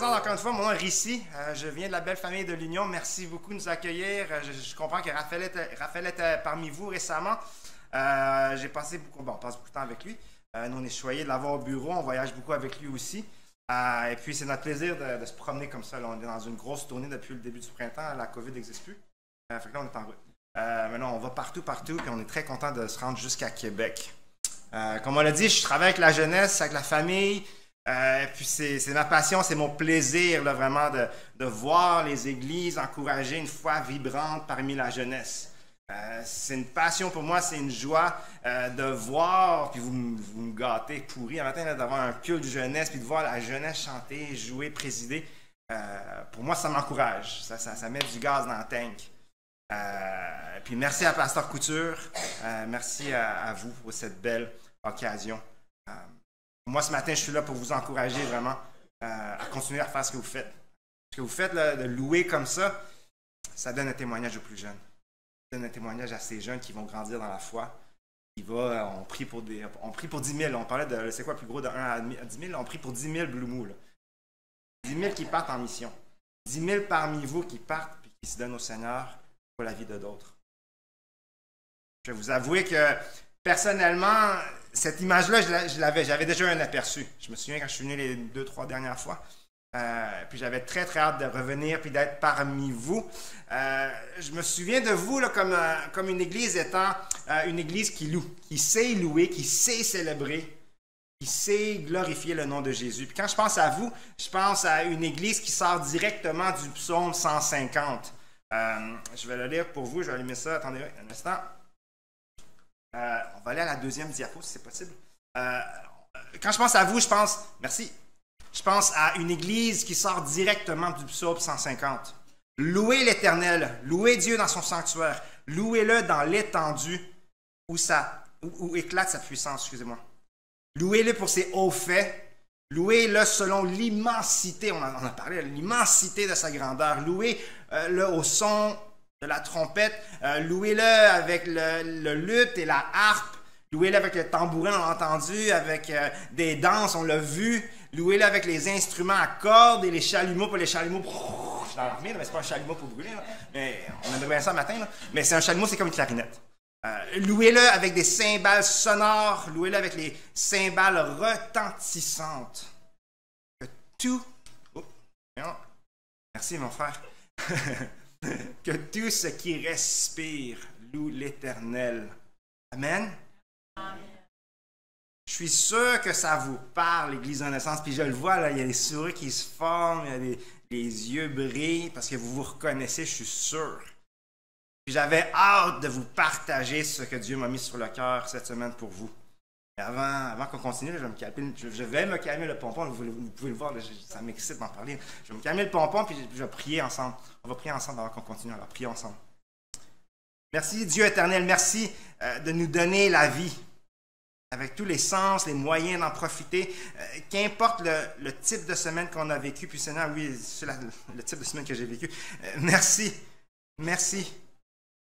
présente encore une fois, mon nom est Rissi. Je viens de la belle famille de l'Union. Merci beaucoup de nous accueillir. Je comprends que Raphaël était parmi vous récemment. J'ai passé on passe beaucoup de temps avec lui. Nous, on est choyés de l'avoir au bureau. On voyage beaucoup avec lui aussi. Et puis, c'est notre plaisir de se promener comme ça. Là, on est dans une grosse tournée depuis le début du printemps. La COVID n'existe plus. Fait que là, on est en route. Maintenant, on va partout, puis on est très content de se rendre jusqu'à Québec. Comme on l'a dit, je travaille avec la jeunesse, avec la famille. Puis c'est ma passion, c'est mon plaisir là, vraiment de voir les églises encourager une foi vibrante parmi la jeunesse. C'est une passion pour moi, c'est une joie de voir, puis vous me gâtez pourri un matin d'avoir un culte jeunesse, puis de voir la jeunesse chanter, jouer, présider. Pour moi, ça m'encourage, ça met du gaz dans le tank. Puis merci à Pasteur Couture, merci à vous pour cette belle occasion. Moi, ce matin, je suis là pour vous encourager vraiment à continuer à faire ce que vous faites. Ce que vous faites, là, de louer comme ça donne un témoignage aux plus jeunes. Ça donne un témoignage à ces jeunes qui vont grandir dans la foi. On prie pour 10 000. On parlait de, c'est quoi le plus gros, de 1 à 10 000? On prie pour 10 000 Blue Mou. 10 000 qui partent en mission. 10 000 parmi vous qui partent et qui se donnent au Seigneur pour la vie de d'autres. Je vais vous avouer que personnellement, cette image-là, j'avais déjà un aperçu. Je me souviens quand je suis venu les 2-3 dernières fois. Puis j'avais très, très hâte de revenir puis d'être parmi vous. Je me souviens de vous là, comme une église étant une église qui loue, qui sait louer, qui sait célébrer, qui sait glorifier le nom de Jésus. Puis quand je pense à vous, je pense à une église qui sort directement du psaume 150. Je vais le lire pour vous, je vais allumer ça. Attendez un instant. On va aller à la deuxième diapo, si c'est possible. Quand je pense à vous, je pense à une église qui sort directement du psaume 150. Louez l'Éternel, louez Dieu dans son sanctuaire, louez-le dans l'étendue où éclate sa puissance, excusez-moi. Louez-le pour ses hauts faits, louez-le selon l'immensité, on en a parlé, l'immensité de sa grandeur, louez-le au son de la trompette, louez-le avec le luth et la harpe, louez-le avec le tambourin, on l'a entendu, avec des danses, on l'a vu, louez-le avec les instruments à cordes et les chalumeaux, pour les chalumeaux, je suis dans l'armée, mais c'est pas un chalumeau pour brûler, là, mais on aimerait bien ça le matin, là. Mais c'est un chalumeau, c'est comme une clarinette. Louez-le avec des cymbales sonores, louez-le avec les cymbales retentissantes. Que tout... Oh, non. Merci mon frère. Que tout ce qui respire loue l'Éternel. Amen. Amen. Je suis sûr que ça vous parle, l'Église Renaissance, puis je le vois, là, il y a des souris qui se forment, il y a les yeux brillent, parce que vous vous reconnaissez, je suis sûr. Puis j'avais hâte de vous partager ce que Dieu m'a mis sur le cœur cette semaine pour vous. Et avant qu'on continue, je vais me calmer le pompon, vous pouvez le voir, là, ça m'excite d'en parler. Je vais me calmer le pompon, puis je vais prier ensemble. On va prier ensemble avant qu'on continue, alors prions ensemble. Merci Dieu éternel, merci de nous donner la vie. Avec tous les sens, les moyens d'en profiter. Qu'importe le type de semaine qu'on a vécu, puis Seigneur, oui, c'est le type de semaine que j'ai vécu. Merci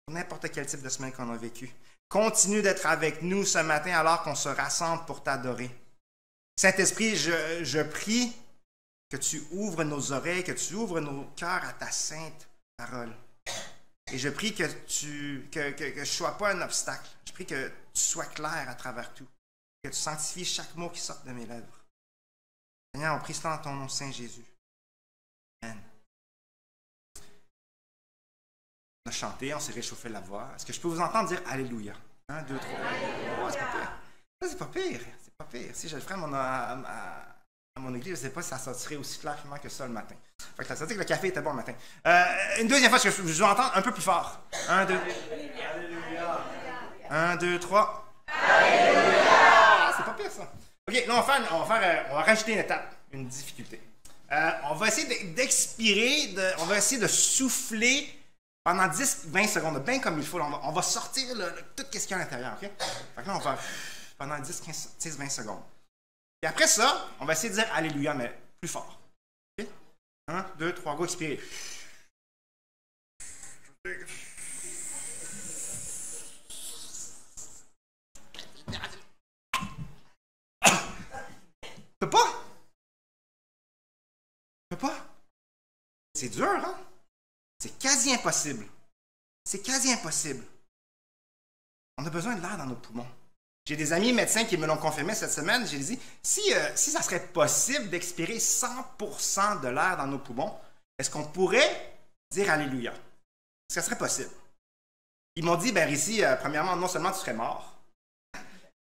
pour n'importe quel type de semaine qu'on a vécu. Continue d'être avec nous ce matin alors qu'on se rassemble pour t'adorer. Saint-Esprit, je prie que tu ouvres nos oreilles, que tu ouvres nos cœurs à ta sainte parole. Et je prie que je ne sois pas un obstacle. Je prie que tu sois clair à travers tout. Que tu sanctifies chaque mot qui sort de mes lèvres. Seigneur, on prie cela dans ton nom, Saint Jésus. Amen. On a chanté, on s'est réchauffé la voix. Est-ce que je peux vous entendre dire Alléluia? 1, 2, 3. Oh, c'est pas pire. Ça, c'est pas pire. C'est pas pire. Si je le ferais à mon église, je ne sais pas si ça sortirait aussi clairement que ça le matin. Fait que ça veut dire que le café était bon le matin. Une deuxième fois, je vais entendre un peu plus fort. 1, 2. Alléluia. 1, 2, 3. Alléluia. C'est pas pire ça. OK, là, on va rajouter une étape, une difficulté. On va essayer d'expirer, on va essayer de souffler pendant 10-20 secondes, bien comme il faut. On va sortir tout ce qu'il y a à l'intérieur. OK? Fait que là, on va pendant 10-20 secondes. Et après ça, on va essayer de dire Alléluia, mais plus fort. OK? 1, 2, 3, go, expirez. Tu peux pas? Tu peux pas. C'est dur, hein? C'est quasi impossible. C'est quasi impossible. On a besoin de l'air dans nos poumons. J'ai des amis médecins qui me l'ont confirmé cette semaine. J'ai dit, si ça serait possible d'expirer 100% de l'air dans nos poumons, est-ce qu'on pourrait dire Alléluia? Est-ce que ça serait possible? Ils m'ont dit, ben Rici, premièrement, non seulement tu serais mort,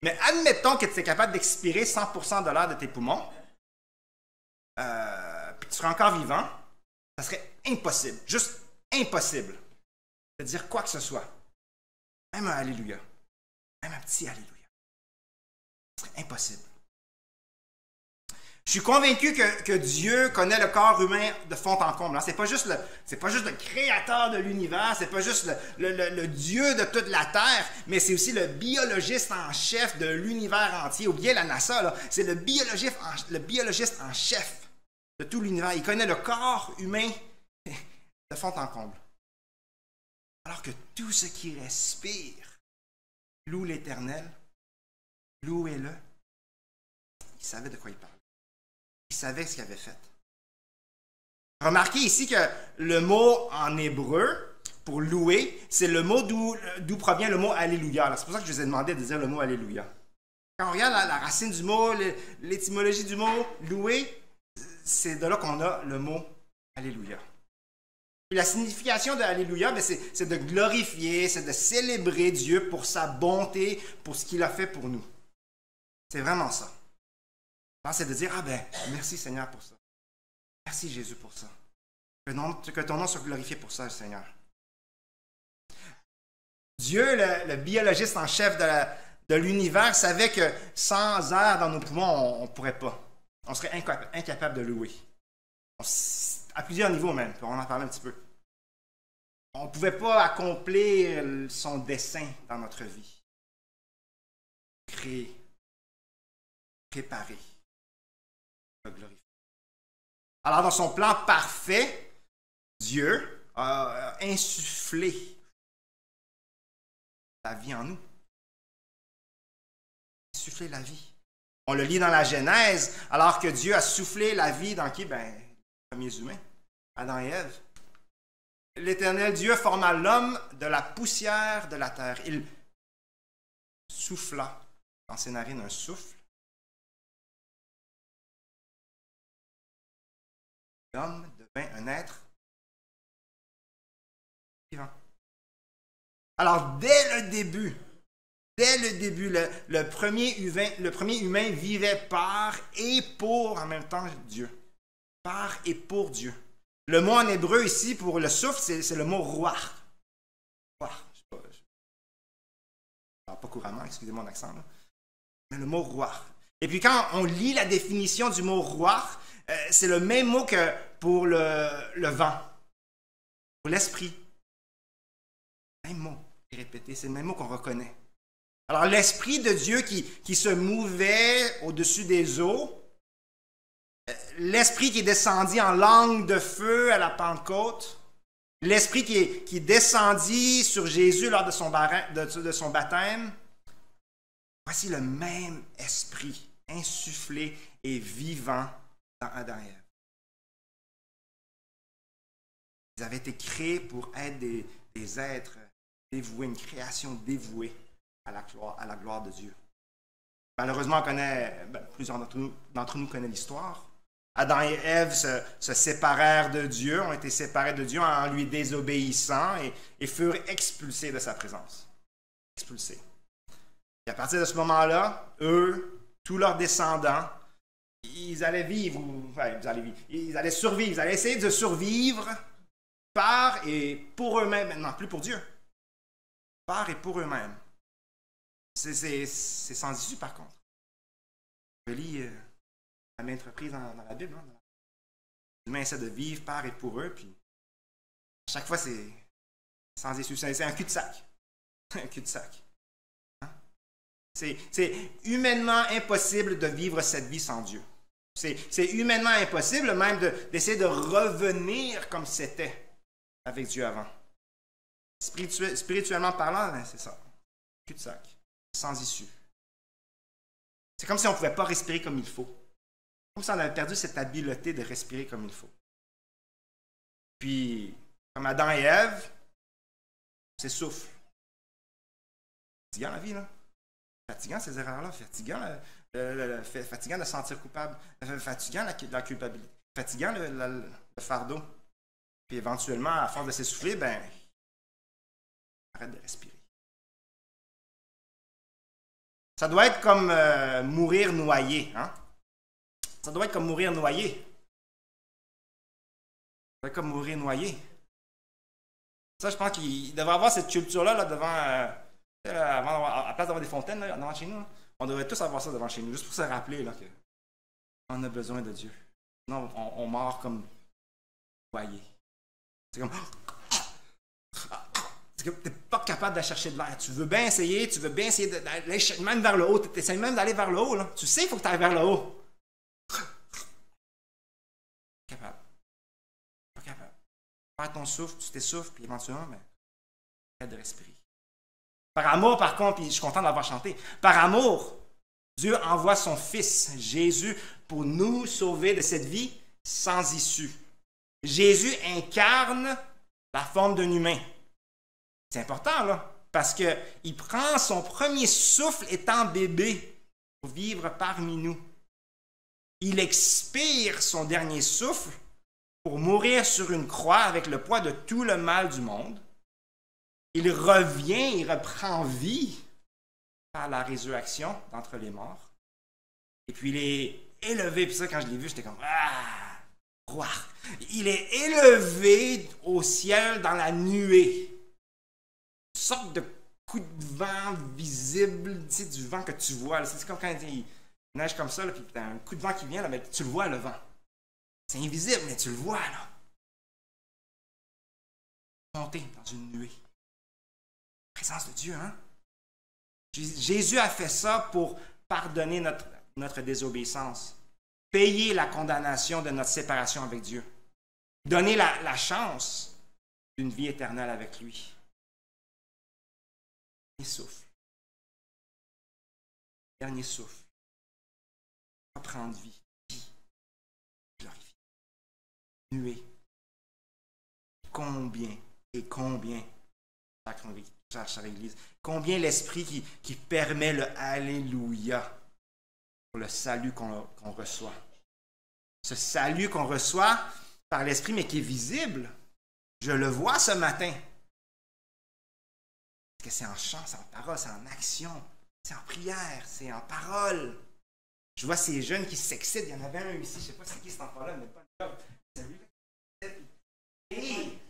mais admettons que tu es capable d'expirer 100% de l'air de tes poumons, puis tu serais encore vivant, ça serait impossible, juste impossible, de dire quoi que ce soit. Même un Alléluia, même un petit Alléluia. Ce serait impossible. Je suis convaincu que Dieu connaît le corps humain de fond en comble. C'est pas juste le créateur de l'univers, c'est pas juste le Dieu de toute la terre, mais c'est aussi le biologiste en chef de l'univers entier. Oubliez la NASA, là. C'est le biologiste en chef de tout l'univers. Il connaît le corps humain de fond en comble. Alors que tout ce qui respire loue l'Éternel, louez-le. Il savait de quoi il parlait. Il savait ce qu'il avait fait. Remarquez ici que le mot en hébreu pour louer, c'est le mot d'où provient le mot Alléluia. C'est pour ça que je vous ai demandé de dire le mot Alléluia. Quand on regarde la racine du mot, l'étymologie du mot louer, c'est de là qu'on a le mot Alléluia. Et la signification de Alléluia, c'est de glorifier, c'est de célébrer Dieu pour sa bonté, pour ce qu'il a fait pour nous. C'est vraiment ça. C'est de dire, merci Seigneur pour ça. Merci Jésus pour ça. Que ton nom soit glorifié pour ça, Seigneur. Dieu, le biologiste en chef de l'univers, savait que sans air dans nos poumons, on ne pourrait pas. On serait incapable de louer. À plusieurs niveaux même, on en parler un petit peu. On ne pouvait pas accomplir son dessein dans notre vie. Créer, préparer. Glorifié. Alors, dans son plan parfait, Dieu a insufflé la vie en nous. Insufflé la vie. On le lit dans la Genèse, alors que Dieu a soufflé la vie dans qui? Les premiers humains, Adam et Ève. L'Éternel Dieu forma l'homme de la poussière de la terre. Il souffla dans ses narines un souffle. L'homme devint un être vivant. Alors, dès le début, le premier humain vivait par et pour en même temps Dieu. Par et pour Dieu. Le mot en hébreu ici pour le souffle, c'est le mot ruach. Ruach. Je ne parle pas couramment, excusez mon accent, là. Mais le mot ruach. Et puis quand on lit la définition du mot ruach, c'est le même mot que pour le vent, pour l'esprit. Même mot répété, c'est le même mot qu'on reconnaît. Alors l'esprit de Dieu qui se mouvait au-dessus des eaux, l'esprit qui est descendu en langue de feu à la Pentecôte, l'esprit qui descendit sur Jésus lors de son baptême, voici le même esprit insufflé et vivant dans Adam et Ève. Ils avaient été créés pour être des êtres dévoués, une création dévouée à la gloire de Dieu. Malheureusement, plusieurs d'entre nous connaissent l'histoire. Adam et Ève se séparèrent de Dieu, ont été séparés de Dieu en lui désobéissant et furent expulsés de sa présence. Expulsés. Et à partir de ce moment-là, eux, tous leurs descendants, ils allaient vivre, ils allaient survivre, ils allaient essayer de survivre par et pour eux-mêmes, maintenant, plus pour Dieu. Par et pour eux-mêmes. C'est sans issue, par contre. Je lis à maintes reprises dans la Bible. Hein, les humains essaient de vivre par et pour eux, puis à chaque fois, c'est sans issue. C'est un cul-de-sac. Un cul-de-sac. Hein? C'est humainement impossible de vivre cette vie sans Dieu. C'est humainement impossible même d'essayer de revenir comme c'était avec Dieu avant. Spirituellement parlant, c'est ça. Cul-de-sac. Sans issue. C'est comme si on ne pouvait pas respirer comme il faut. Comme si on avait perdu cette habileté de respirer comme il faut. Puis, comme Adam et Ève, c'est souffle. Fatigant la vie, là. Fatigant ces erreurs-là. Fatigant de se sentir coupable. Fatigant la culpabilité. Fatigant le fardeau. Puis éventuellement, à force de s'essouffler, ben, arrête de respirer. Ça doit être comme mourir noyé, hein? Ça doit être comme mourir noyé. Ça doit être comme mourir noyé. Ça, je pense qu'il devrait avoir cette culture-là là, devant, à la place d'avoir des fontaines là, devant chez nous. Là. On devrait tous avoir ça devant chez nous, juste pour se rappeler là, qu'on a besoin de Dieu. Sinon, on meurt comme noyé. C'est comme... Tu n'es pas capable de chercher de l'air. Tu veux bien essayer d'aller même vers le haut. Tu essaies même d'aller vers le haut. Là. Tu sais qu'il faut que tu ailles vers le haut. Capable. Pas capable. Perds ton souffle, tu t'essouffles, puis éventuellement, ben, arrête de respirer. Par amour, par contre, puis je suis content d'avoir chanté, par amour, Dieu envoie son Fils, Jésus, pour nous sauver de cette vie sans issue. Jésus incarne la forme d'un humain. C'est important, là, parce qu'il prend son premier souffle étant bébé pour vivre parmi nous. Il expire son dernier souffle pour mourir sur une croix avec le poids de tout le mal du monde. Il revient, il reprend vie par la résurrection d'entre les morts. Et puis il est élevé. Puis ça, quand je l'ai vu, j'étais comme « Ah! Roi! » Il est élevé au ciel dans la nuée. Une sorte de coup de vent visible, tu sais, du vent que tu vois. C'est comme quand il neige comme ça, là, puis tu as un coup de vent qui vient, là, mais tu le vois, le vent. C'est invisible, mais tu le vois, là. Monter dans une nuée. Présence de Dieu, hein? Jésus a fait ça pour pardonner notre désobéissance, payer la condamnation de notre séparation avec Dieu, donner la chance d'une vie éternelle avec lui. Dernier souffle. Dernier souffle. Reprendre vie. Glorifier. Nuée. Combien chère Église, combien l'Esprit qui permet le Alléluia pour le salut qu'on reçoit. Ce salut qu'on reçoit par l'Esprit, mais qui est visible. Je le vois ce matin. Parce que c'est en chant, c'est en parole, c'est en action, c'est en prière, c'est en parole. Je vois ces jeunes qui s'excitent. Il y en avait un ici, je ne sais pas c'est qui cet enfant-là, mais pas le job. Hé!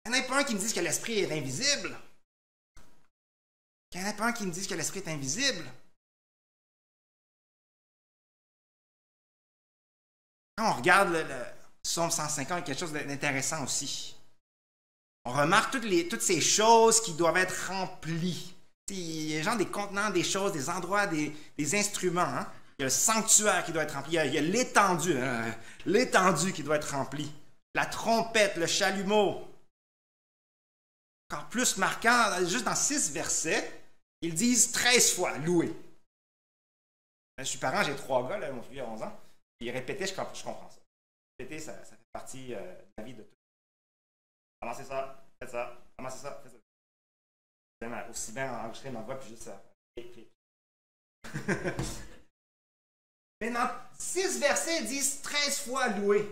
Il n'y en a pas un qui me dise que l'Esprit est invisible. Il n'y en a pas un qui me dise que l'Esprit est invisible. Quand on regarde le Psaume 150, il y a quelque chose d'intéressant aussi. On remarque toutes ces choses qui doivent être remplies. Il y a genre des contenants, des choses, des endroits, des instruments. Hein? Il y a le sanctuaire qui doit être rempli. Il y a l'étendue. L'étendue qui doit être remplie. La trompette, le chalumeau. Encore plus marquant, juste dans 6 versets, ils disent 13 fois « louer ». Je suis parent, j'ai 3 gars, là, mon fils a 11 ans. Ils répétaient, je comprends ça. Répéter, ça fait partie de la vie de tout. Commencez ça, faites ça, commencez ça, faites ça. J'aime aussi bien enregistrer ma voix, puis juste ça. Mais dans 6 versets, ils disent 13 fois « louer ».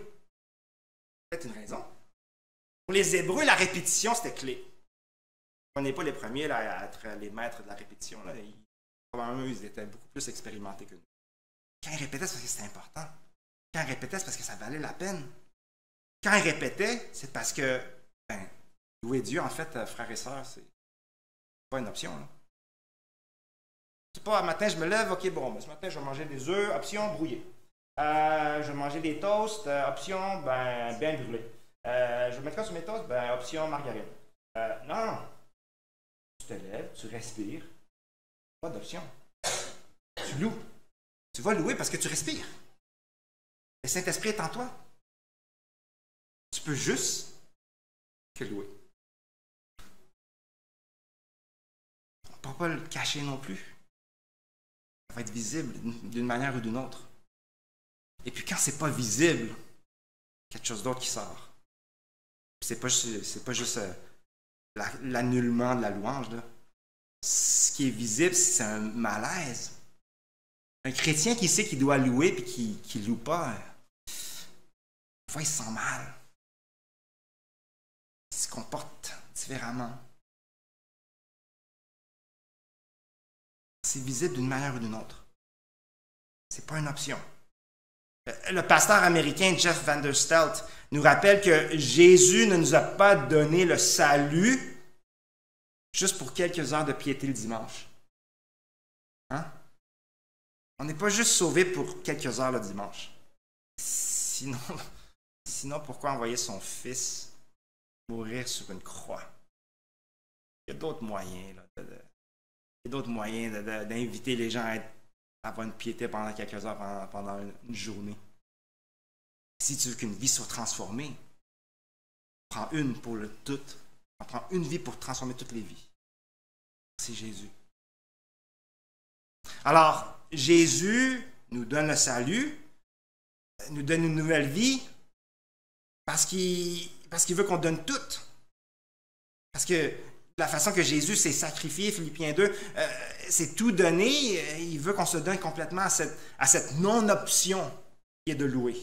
C'est une raison. Pour les Hébreux, la répétition, c'était clé. On n'est pas les premiers là, à être les maîtres de la répétition. Là. Probablement, ils étaient beaucoup plus expérimentés que nous. Quand ils répétaient, c'est parce que c'était important. Quand ils répétaient, c'est parce que ça valait la peine. Quand ils répétaient, c'est parce que, louer Dieu, en fait, frères et sœurs, c'est pas une option. Là. C'est pas, un matin, je me lève, ok, bon, ce matin, je vais manger des œufs, option, brouillé. Je vais manger des toasts, option, bien brûlé. Je vais mettre quoi sur mes toasts? Option, margarine. Non. Tu te lèves, tu respires. Pas d'option. Tu loues. Tu vas louer parce que tu respires. Le Saint-Esprit est en toi. Tu peux juste que louer. On ne peut pas le cacher non plus. Ça va être visible d'une manière ou d'une autre. Et puis quand c'est pas visible, quelque chose d'autre qui sort. C'est pas juste l'annulement de la louange, là. Ce qui est visible, c'est un malaise. Un chrétien qui sait qu'il doit louer et qui ne loue pas, des fois il se sent mal. Il se comporte différemment. C'est visible d'une manière ou d'une autre. C'est pas une option. Le pasteur américain Jeff Vanderstelt nous rappelle que Jésus ne nous a pas donné le salut juste pour quelques heures de piété le dimanche. Hein? On n'est pas juste sauvé pour quelques heures le dimanche. Sinon, pourquoi envoyer son fils mourir sur une croix? Il y a d'autres moyens. Il y a d'autres moyens d'inviter les gens à avoir une piété pendant quelques heures, pendant une journée. Si tu veux qu'une vie soit transformée, prends une pour le tout. On prend une vie pour transformer toutes les vies. C'est Jésus. Alors, Jésus nous donne le salut, nous donne une nouvelle vie, parce qu'il veut qu'on donne tout. Parce que la façon que Jésus s'est sacrifié, Philippiens 2, c'est tout donner. Il veut qu'on se donne complètement à cette non-option qui est de louer.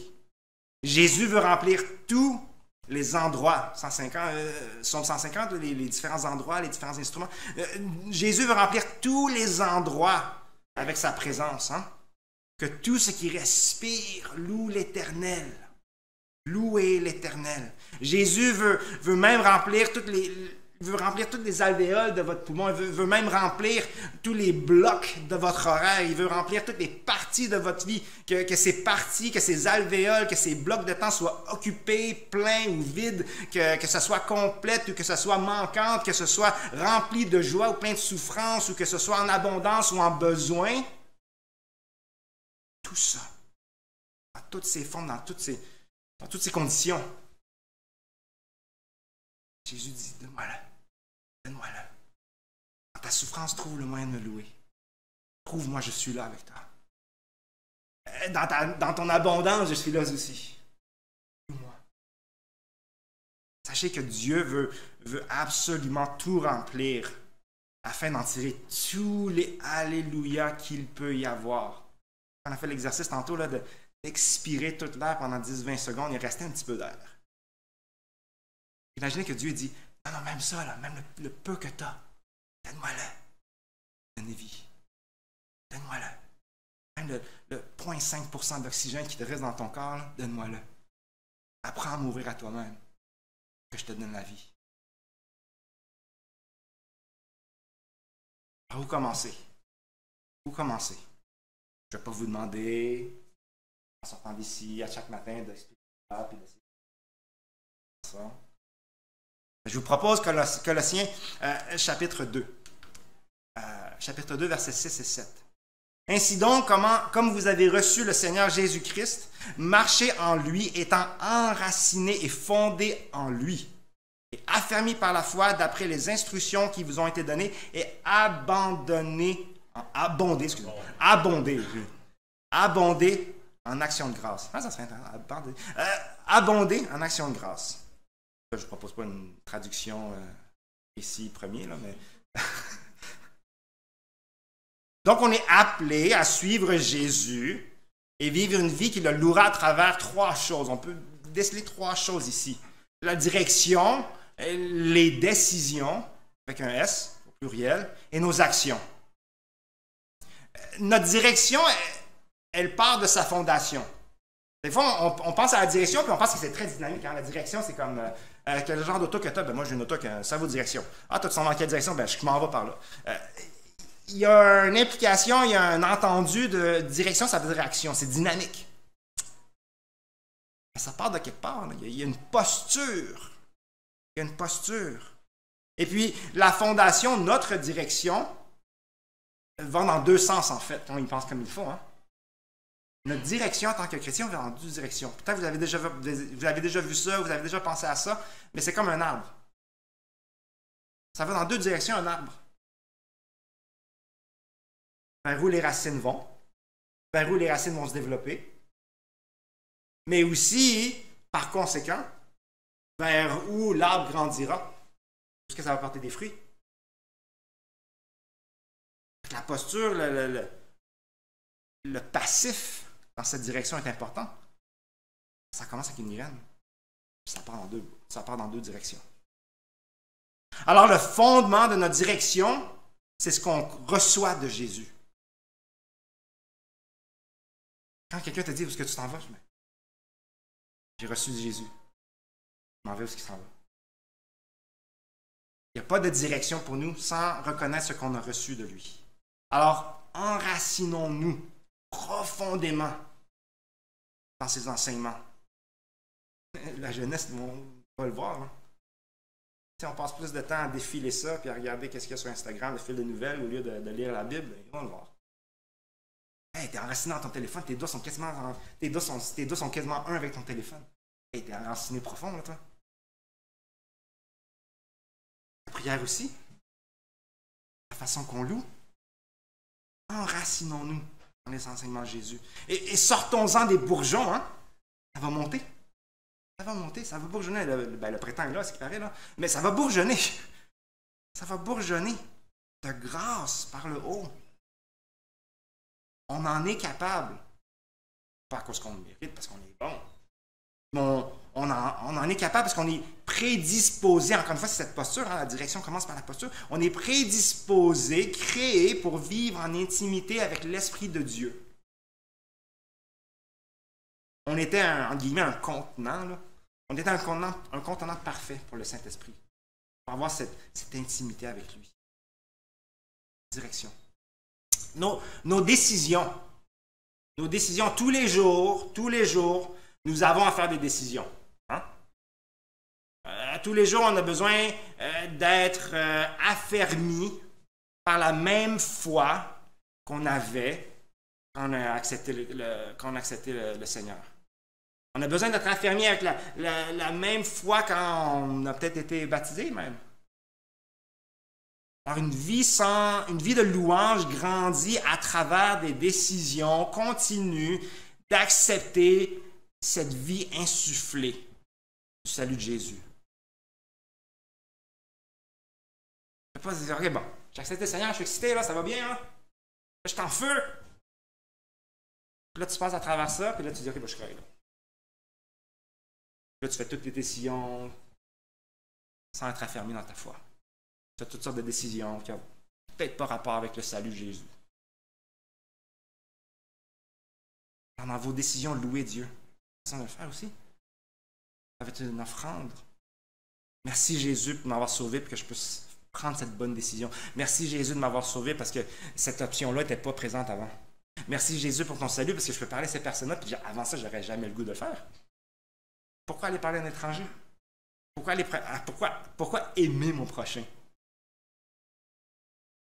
Jésus veut remplir tous les endroits, Psaume 150, les différents endroits, les différents instruments. Jésus veut remplir tous les endroits avec sa présence. Hein? Que tout ce qui respire loue l'Éternel. Louez l'Éternel. Jésus veut même remplir toutes les alvéoles de votre poumon. Il veut même remplir tous les blocs de votre oreille. Il veut remplir toutes les parties de votre vie. Que ces parties, que ces alvéoles, que ces blocs de temps soient occupés, pleins ou vides, que ce soit complète ou que ce soit manquante, que ce soit rempli de joie ou plein de souffrance, ou que ce soit en abondance ou en besoin. Tout ça, dans toutes ces formes, dans toutes ces conditions. Jésus dit, donne-moi-le. Donne-moi-le. Dans ta souffrance, trouve le moyen de me louer. Prouve-moi, je suis là avec toi. Dans ton abondance, je suis là aussi. Loue-moi. Sachez que Dieu veut absolument tout remplir afin d'en tirer tous les alléluia qu'il peut y avoir. On a fait l'exercice tantôt là, d'expirer toute l'air pendant 10-20 secondes, il restait un petit peu d'air. Imaginez que Dieu dit, non, même ça, là, même le peu que tu as, donne-moi-le. Donne vie. Donne-moi-le. Même le 0,5% d'oxygène qui te reste dans ton corps, là, donne-moi-le. Apprends à mourir à toi-même, que je te donne la vie. Alors, où commencer? Où commencer? Je ne vais pas vous demander, en sortant d'ici, à chaque matin, d'expliquer ça, puis d'essayer ça. Je vous propose Colossiens chapitre 2. Chapitre 2, versets 6 et 7. Ainsi donc, comme vous avez reçu le Seigneur Jésus-Christ, marchez en lui, étant enracinés et fondés en lui, et affermis par la foi d'après les instructions qui vous ont été données, et abondez en action de grâce. Ah, ça serait intéressant. Abondez en action de grâce. Je ne propose pas une traduction ici premier, là, mais... Donc, on est appelé à suivre Jésus et vivre une vie qui le louera à travers trois choses. On peut déceler trois choses ici. La direction, les décisions, avec un S au pluriel, et nos actions. Notre direction, elle part de sa fondation. Des fois, on pense à la direction, puis on pense que c'est très dynamique. Hein? La direction, c'est comme quel genre d'auto que tu as? Ben, moi, j'ai une auto qui ça vaut direction. Ah, toi, tu s'en vas dans quelle direction? Ben, je m'en vais par là. Il y a une implication, il y a un entendu de direction, ça veut dire action. C'est dynamique. Mais ça part de quelque part. Là. Il y a une posture. Il y a une posture. Et puis, la fondation, notre direction, va dans deux sens, en fait. On y pense comme il faut. Hein? Notre direction en tant que chrétien va dans deux directions. Peut-être que vous avez déjà vu ça, vous avez déjà pensé à ça, mais c'est comme un arbre. Ça va dans deux directions, un arbre. vers où les racines vont, vers où les racines vont se développer, mais aussi, par conséquent, vers où l'arbre grandira, puisque ça va porter des fruits. La posture, le passif dans cette direction est important. Ça commence avec une graine. Ça part dans deux directions. Alors, le fondement de notre direction, c'est ce qu'on reçoit de Jésus. Quand quelqu'un te dit où est-ce que tu t'en vas, je me dis, j'ai reçu de Jésus. Je m'en vais où est-ce qu'il s'en va. Il n'y a pas de direction pour nous sans reconnaître ce qu'on a reçu de lui. Alors, enracinons-nous profondément dans ses enseignements. La jeunesse, on va le voir. Hein? On passe plus de temps à défiler ça puis à regarder qu'est-ce qu'il y a sur Instagram, le fil de nouvelles, au lieu de lire la Bible. Ils vont le voir. Hey, t'es enraciné dans ton téléphone, tes doigts sont quasiment un avec ton téléphone. Hey, t'es enraciné profond, là, toi. La prière aussi. La façon qu'on loue. Enracinons-nous dans les enseignements de Jésus. Et sortons-en des bourgeons, hein? Ça va monter. Ça va monter, ça va bourgeonner. Le printemps est là, ce qui paraît, là. Mais ça va bourgeonner. Ça va bourgeonner de grâce par le haut. On en est capable. Pas à cause qu'on le mérite, parce qu'on est bon. Mais on en est capable parce qu'on est prédisposé. Encore une fois, c'est cette posture. Hein, la direction commence par la posture. On est prédisposé, créé pour vivre en intimité avec l'Esprit de Dieu. On était, entre guillemets, un contenant. Là. On était un contenant parfait pour le Saint-Esprit. Pour avoir cette intimité avec lui. Direction. Nos décisions, tous les jours, nous avons à faire des décisions. Hein? Tous les jours, on a besoin d'être affermis par la même foi qu'on avait quand on a accepté le Seigneur. On a besoin d'être affermis avec la même foi quand on a peut-être été baptisé même. Alors une vie de louange grandit à travers des décisions continues d'accepter cette vie insufflée du salut de Jésus. Je ne peux pas se dire, ok, bon, j'ai accepté le Seigneur, je suis excité, là, ça va bien, là. Je suis en feu. Puis là, tu passes à travers ça, puis là, tu dis, ok, bon, je suis correct, là. Puis là, tu fais toutes tes décisions sans être affermi dans ta foi. Tu as toutes sortes de décisions qui n'ont peut-être pas rapport avec le salut de Jésus. Alors, dans vos décisions, louez Dieu. C'est ça de le faire aussi. Ça va être une offrande. Merci Jésus pour m'avoir sauvé pour que je puisse prendre cette bonne décision. Merci Jésus de m'avoir sauvé parce que cette option-là n'était pas présente avant. Merci Jésus pour ton salut parce que je peux parler à ces personnes-là puis avant ça, je n'aurais jamais le goût de le faire. Pourquoi aller parler à un étranger? Pourquoi aimer mon prochain?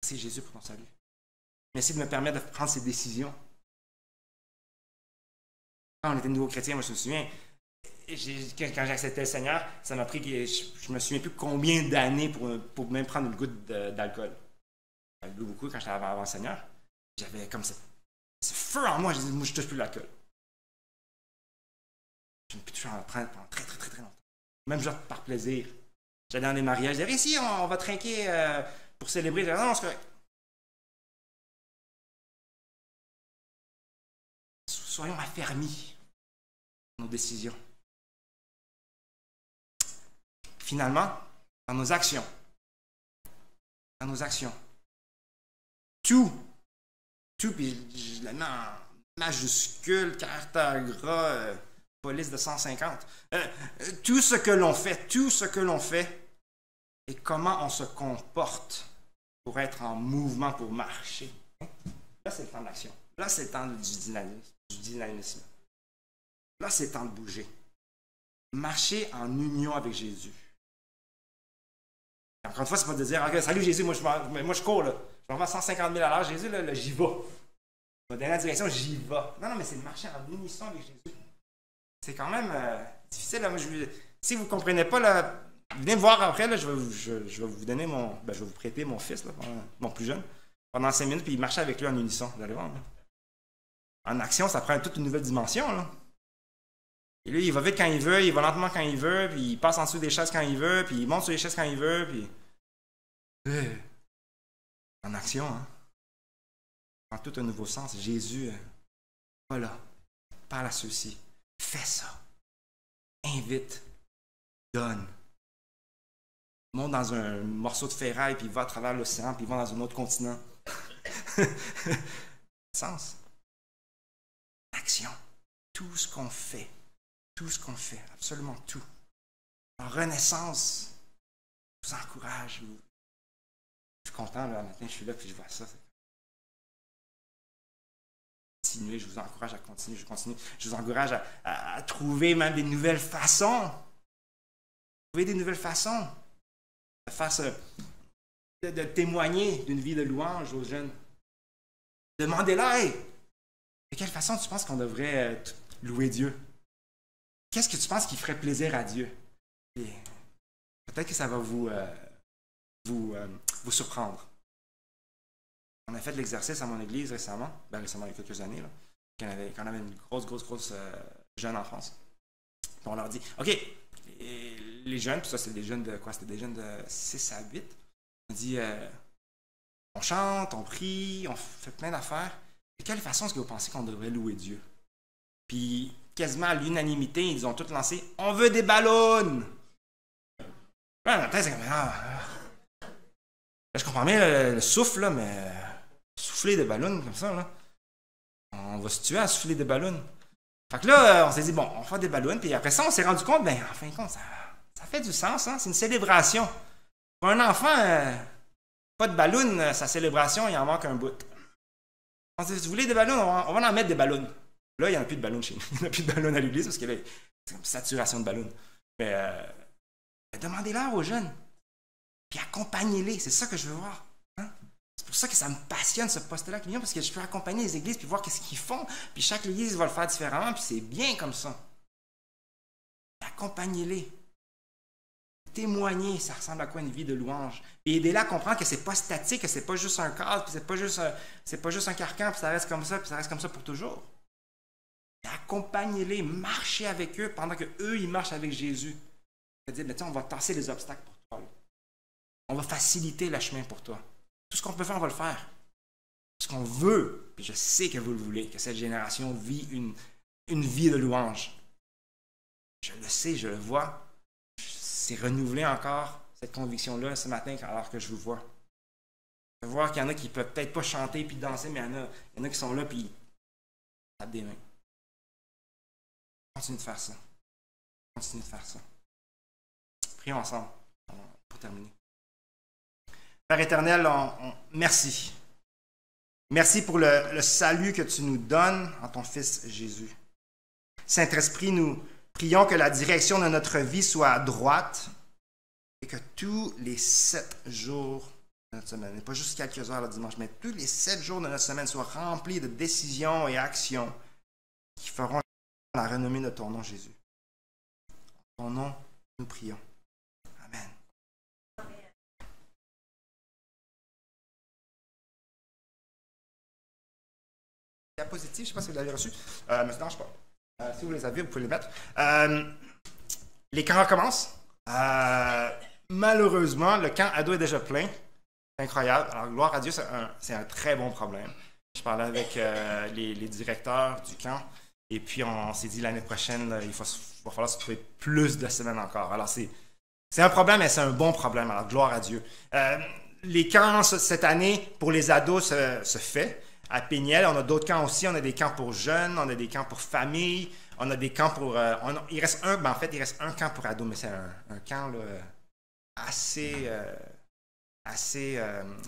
Merci Jésus pour ton salut. Merci de me permettre de prendre ces décisions. Quand on était nouveau chrétien, moi je me souviens, quand j'ai accepté le Seigneur, ça m'a pris, je me souviens plus combien d'années pour même prendre une goutte d'alcool. J'avais bu beaucoup quand j'étais avant le Seigneur. J'avais comme ce feu en moi, je disais, moi je touche plus l'alcool. Je ne peux plus en prendre pendant très très très très longtemps. Même genre par plaisir. J'allais dans des mariages, je disais, ici on va trinquer pour célébrer. Je disais, non, c'est correct. Soyons affermis dans nos décisions. Finalement, dans nos actions. Tout, puis je le mets en majuscule, caractère gras, police de 150. Tout ce que l'on fait, et comment on se comporte pour être en mouvement, pour marcher. Là, c'est le temps d'action. Là, c'est le temps du dynamisme. Là, c'est le temps de bouger. Marcher en union avec Jésus. Encore une fois, c'est pas de dire, okay, salut Jésus, moi je cours, là. Je vais à 150 000 à l'heure, Jésus, là, j'y vais. Dans la direction, j'y vais. Non, mais c'est de marcher en unisson avec Jésus. C'est quand même difficile. Là. Moi, si vous ne comprenez pas, là, venez me voir après, là, je vais vous donner je vais vous prêter mon fils, là, mon plus jeune. pendant 5 minutes, puis il marchait avec lui en unisson. Vous allez voir. Là. En action, ça prend toute une nouvelle dimension. Là. Et lui, il va vite quand il veut, il va lentement quand il veut, puis il passe en dessous des chaises quand il veut, puis il monte sur les chaises quand il veut, puis... En action, hein? En tout un nouveau sens. Jésus, voilà, parle à ceux-ci. Fais ça. Invite. Donne. Monte dans un morceau de ferraille, puis va à travers l'océan, puis va dans un autre continent. Sens. Action. Tout ce qu'on fait, absolument tout. En renaissance, je vous encourage. Je suis content, là, le matin, je suis là, puis je vois ça. Continuez, je vous encourage à continuer, je vous encourage à trouver même des nouvelles façons. Trouver des nouvelles façons de faire de témoigner d'une vie de louange aux jeunes. Demandez-leur, hey, de quelle façon tu penses qu'on devrait louer Dieu? Qu'est-ce que tu penses qui ferait plaisir à Dieu? Et peut-être que ça va vous surprendre. On a fait de l'exercice à mon église récemment, récemment il y a quelques années, là, quand on avait une grosse jeune enfance. Puis on leur dit, OK, les jeunes, puis ça c'était des jeunes de quoi? C'était des jeunes de 6 à 8. On dit, on chante, on prie, on fait plein d'affaires. De quelle façon est-ce que vous pensez qu'on devrait louer Dieu? Puis quasiment à l'unanimité, ils ont tous lancé, on veut des ballons! Là, c'est comme, je comprends bien le souffle, là, mais souffler des ballons comme ça, là, on va se tuer à souffler des ballons. Fait que là, on s'est dit, bon, on fait des ballons, puis après ça, on s'est rendu compte, en fin de compte, ça fait du sens, hein? C'est une célébration. Pour un enfant, pas de ballon, sa célébration, il en manque un bout. On s'est dit, vous voulez des ballons, on va en mettre des ballons. Là, il n'y en a plus de ballons chez nous. Il n'y en a plus de ballons à l'église parce que là, c'est comme saturation de ballons. Mais demandez-leur aux jeunes. Puis accompagnez-les. C'est ça que je veux voir. Hein? C'est pour ça que ça me passionne ce poste-là, parce que je peux accompagner les églises puis voir qu'est-ce qu'ils font. Puis chaque église va le faire différemment. Puis c'est bien comme ça. Accompagnez-les. Témoignez, ça ressemble à quoi une vie de louange. Et aidez-les à comprendre que c'est pas statique, que c'est pas juste un cadre, puis c'est pas juste un carcan, puis ça reste comme ça, puis ça reste comme ça pour toujours. Accompagnez-les, marchez avec eux pendant qu'eux, ils marchent avec Jésus. C'est-à-dire, on va tasser les obstacles pour toi. Là. On va faciliter le chemin pour toi. Tout ce qu'on peut faire, on va le faire. Ce qu'on veut, puis je sais que vous le voulez, que cette génération vit une vie de louange. Je le sais, je le vois. C'est renouvelé encore, cette conviction-là, ce matin, alors que je vous vois. Je veux voir qu'il y en a qui ne peuvent peut-être pas chanter puis danser, mais il y en a qui sont là puis ils tapent des mains. Continue de faire ça. Continue de faire ça. Prions ensemble pour terminer. Père éternel, merci. Merci pour le salut que tu nous donnes en ton Fils Jésus. Saint-Esprit, nous prions que la direction de notre vie soit droite et que tous les 7 jours de notre semaine, et pas juste quelques heures le dimanche, mais tous les 7 jours de notre semaine soient remplis de décisions et actions qui feront la renommée de ton nom, Jésus. En ton nom, nous prions. Amen. Diapositive, je ne sais pas si vous l'avez reçu, mais non, je ne sais pas. Si vous les avez, vous pouvez les mettre. Les camps recommencent. Malheureusement, le camp ado est déjà plein. C'est incroyable. Alors, gloire à Dieu, c'est un très bon problème. Je parlais avec les directeurs du camp et puis on s'est dit l'année prochaine, il va falloir se trouver plus de semaines encore. Alors, c'est un problème, mais c'est un bon problème. Alors, gloire à Dieu. Les camps, cette année, pour les ados, se fait. À Péniel, on a d'autres camps aussi. On a des camps pour jeunes, on a des camps pour familles, on a des camps pour... il reste un camp pour ados, mais c'est un camp là, assez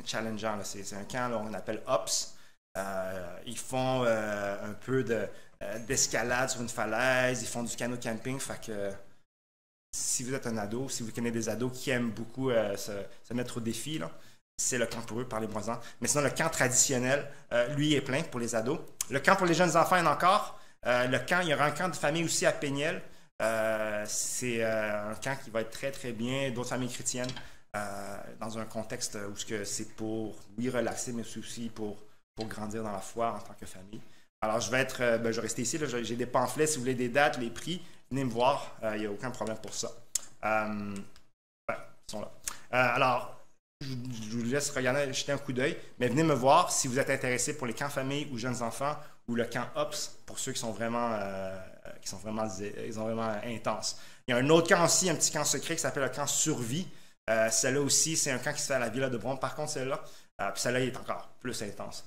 challengeant. Là. C'est un camp qu'on appelle Ops. Ils font un peu d'escalade sur une falaise, ils font du canot camping. Fait que si vous êtes un ado, si vous connaissez des ados qui aiment beaucoup se mettre au défi, là, c'est le camp pour eux, parlez-moi-en. Mais sinon, le camp traditionnel, lui, est plein pour les ados. Le camp pour les jeunes enfants, il y en a encore. Il y aura un camp de famille aussi à Péniel. C'est un camp qui va être très, très bien. D'autres familles chrétiennes dans un contexte où c'est pour, oui, relaxer, mais aussi pour grandir dans la foi en tant que famille. Alors, je vais rester ici. J'ai des pamphlets, si vous voulez des dates, les prix. Venez me voir. Il n'y a aucun problème pour ça. Ils sont là. Alors, je vous laisse regarder, jeter un coup d'œil. Mais venez me voir si vous êtes intéressé pour les camps famille ou jeunes enfants ou le camp OPS pour ceux qui sont vraiment intenses. Il y a un autre camp aussi, un petit camp secret qui s'appelle le camp Survie. Celle-là aussi, c'est un camp qui se fait à la Villa de Brome. Par contre, celle-là, puis celle-là, il est encore plus intense.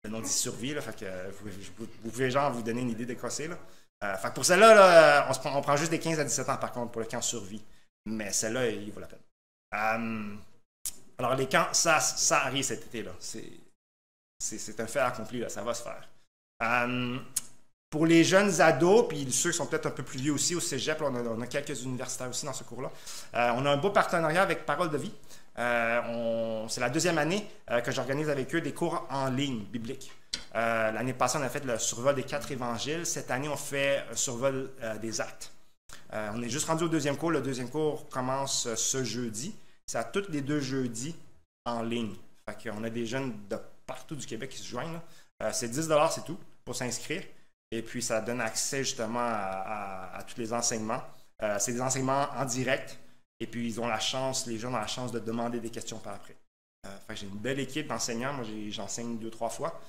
Le nom dit Survie, là, fait que vous pouvez genre vous donner une idée de quoi c'est. Fait que pour celle-là, là, on prend juste des 15 à 17 ans par contre pour le camp Survie. Mais celle-là, il vaut la peine. Alors les camps, ça arrive cet été-là. C'est un fait accompli, là, ça va se faire. Pour les jeunes ados, puis ceux qui sont peut-être un peu plus vieux aussi au cégep, là, on a quelques universitaires aussi dans ce cours-là. On a un beau partenariat avec Parole de vie. C'est la deuxième année que j'organise avec eux des cours en ligne bibliques. L'année passée, on a fait le survol des 4 évangiles. Cette année, on fait un survol des actes. On est juste rendu au deuxième cours. Le deuxième cours commence ce jeudi. C'est à tous les 2 jeudis en ligne. Fait qu'on a des jeunes de partout du Québec qui se joignent. C'est 10 $ c'est tout pour s'inscrire. Et puis, ça donne accès justement à tous les enseignements. C'est des enseignements en direct. Et puis, les gens ont la chance de demander des questions par après. J'ai une belle équipe d'enseignants. Moi, j'enseigne 2-3 fois.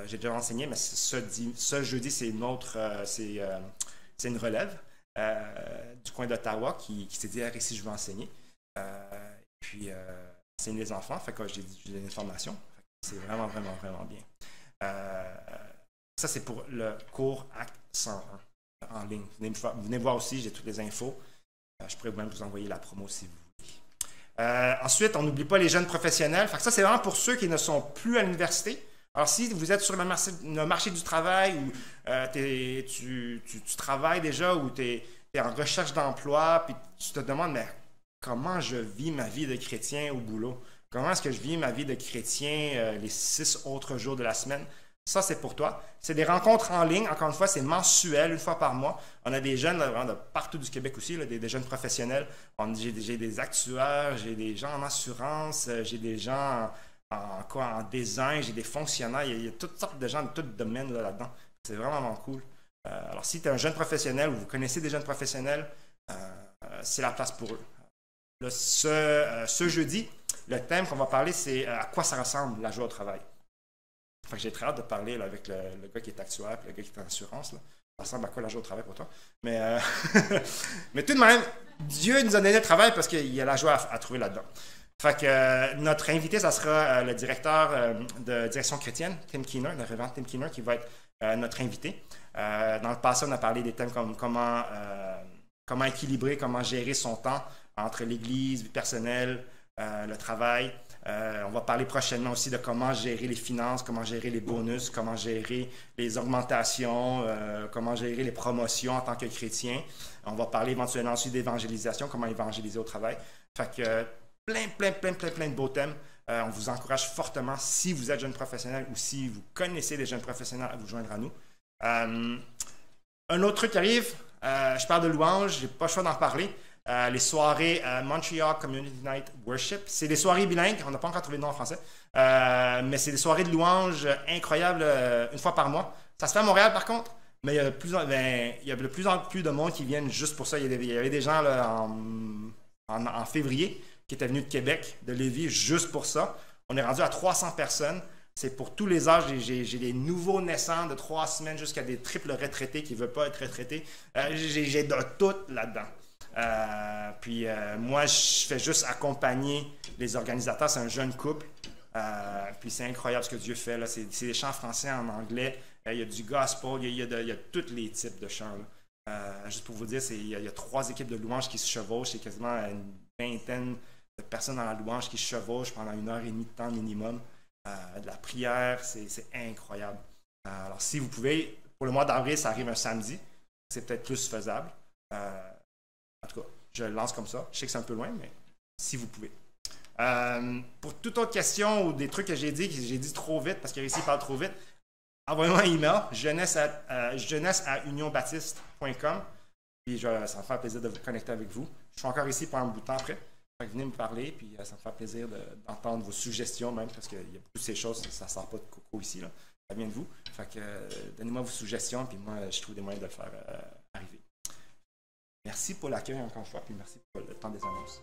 J'ai déjà enseigné, mais ce jeudi, c'est une relève du coin d'Ottawa qui s'est dit « ici, je veux enseigner ». Puis, enseigner les enfants. Fait que j'ai donné une formation. C'est vraiment, vraiment, vraiment bien. Ça, c'est pour le cours Acte 101 en ligne. Venez me voir aussi, j'ai toutes les infos. Je pourrais même vous envoyer la promo si vous voulez. Ensuite, on n'oublie pas les jeunes professionnels. Fait que ça, c'est vraiment pour ceux qui ne sont plus à l'université. Alors, si vous êtes sur le marché du travail ou tu travailles déjà ou tu es en recherche d'emploi, puis tu te demandes, mais comment je vis ma vie de chrétien au boulot? Comment est-ce que je vis ma vie de chrétien les 6 autres jours de la semaine? Ça, c'est pour toi. C'est des rencontres en ligne. Encore une fois, c'est mensuel, une fois par mois. On a des jeunes là, de partout du Québec aussi, là, des jeunes professionnels. J'ai des actuaires, j'ai des gens en assurance, j'ai des gens en design, j'ai des fonctionnaires. Il y a toutes sortes de gens de tout domaine là-dedans. C'est vraiment cool. Alors, si tu es un jeune professionnel ou vous connaissez des jeunes professionnels, c'est la place pour eux. Là, ce jeudi, le thème qu'on va parler, c'est à quoi ça ressemble la joie au travail. Fait que j'ai très hâte de parler là, avec le gars qui est actuaire et le gars qui est en assurance. Là. Ça ressemble à quoi la joie au travail pour toi? Mais, mais tout de même, Dieu nous a donné le travail parce qu'il y a la joie à trouver là-dedans. Fait que notre invité, ça sera le directeur de Direction chrétienne, Tim Keener, le révérend Tim Keener, qui va être notre invité. Dans le passé, on a parlé des thèmes comme comment équilibrer, comment gérer son temps entre l'Église, vie personnelle, le travail. On va parler prochainement aussi de comment gérer les finances, comment gérer les bonus, comment gérer les augmentations, comment gérer les promotions en tant que chrétien. On va parler éventuellement aussi d'évangélisation, comment évangéliser au travail. Fait que plein de beaux thèmes. On vous encourage fortement, si vous êtes jeune professionnel ou si vous connaissez des jeunes professionnels, à vous joindre à nous. Un autre truc qui arrive, je parle de louange, je n'ai pas le choix d'en parler. Les soirées Montreal Community Night Worship. C'est des soirées bilingues, on n'a pas encore trouvé de nom en français, mais c'est des soirées de louange incroyables une fois par mois. Ça se fait à Montréal par contre, mais il y a de plus en plus de monde qui viennent juste pour ça. Il y avait des gens là, en février qui étaient venus de Québec, de Lévis, juste pour ça. On est rendu à 300 personnes. C'est pour tous les âges. J'ai des nouveaux naissants de 3 semaines jusqu'à des triples retraités qui ne veulent pas être retraités. J'ai de tout là-dedans. Moi, je fais juste accompagner les organisateurs. C'est un jeune couple. Puis c'est incroyable ce que Dieu fait. C'est des chants français en anglais. Il y a du gospel. Il y a tous les types de chants. Juste pour vous dire, il y a 3 équipes de louanges qui se chevauchent. C'est quasiment une vingtaine de personnes dans la louange qui se chevauchent pendant 1h30 de temps minimum. De la prière, c'est incroyable. Alors, si vous pouvez, pour le mois d'avril, ça arrive un samedi. C'est peut-être plus faisable. En tout cas, je le lance comme ça. Je sais que c'est un peu loin, mais si vous pouvez. Pour toute autre question ou des trucs que j'ai dit trop vite parce que ici, il parle trop vite, envoyez-moi un email, jeunesse@unionbaptiste.com. Puis ça me fait plaisir de vous connecter avec vous. Je suis encore ici pour un bout de temps après. Fait que venez me parler, puis ça me fait plaisir d'entendre vos suggestions même, parce qu'il y a beaucoup de ces choses, ça ne sort pas de coco ici, là. Ça vient de vous. Fait que donnez-moi vos suggestions, puis moi, je trouve des moyens de le faire arriver. Merci pour l'accueil encore une fois, puis merci pour le temps des annonces.